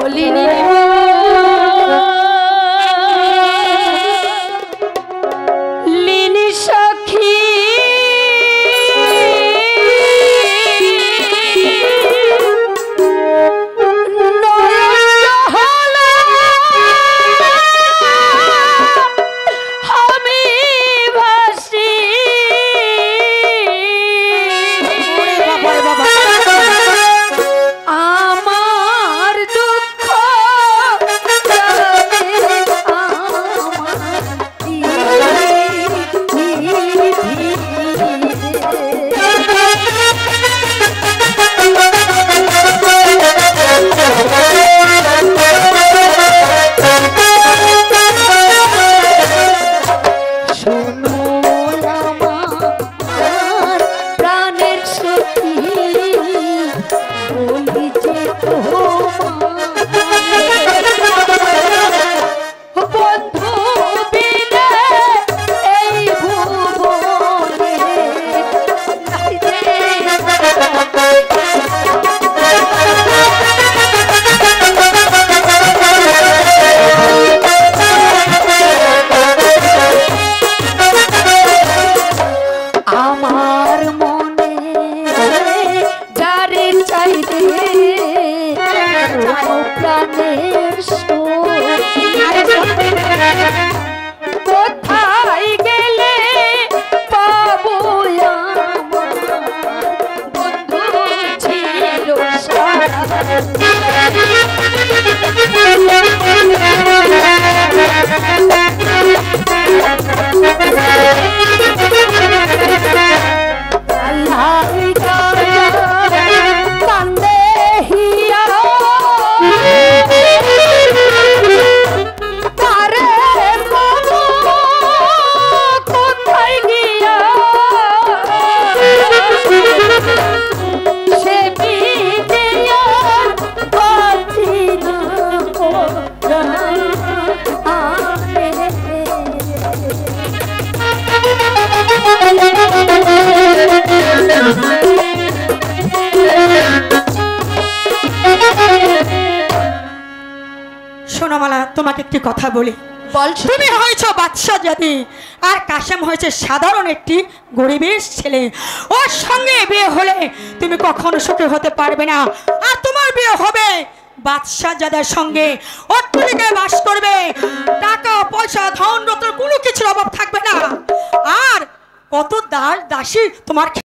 বলিনি লিনি সখী কোথায় গেলে পাবো বন্ধু ছিল সোনামালা, তোমাকে একটি কথা বলি। তুমি হয়েছো বাদশা জাতি আর কাশেম হয়েছে সাধারণ একটি গরিবের ছেলে। ওর সঙ্গে বিয়ে হলে তুমি কখনো সুখী হতে পারবে না। আর তোমার বিয়ে হবে বাদশা জাদের সঙ্গে, অট্টালিকায় বাস করবে, টাকা পয়সা ধন রত্ন কোনো কিছুর অভাব থাকবে না। আর কত দাস দাসী তোমার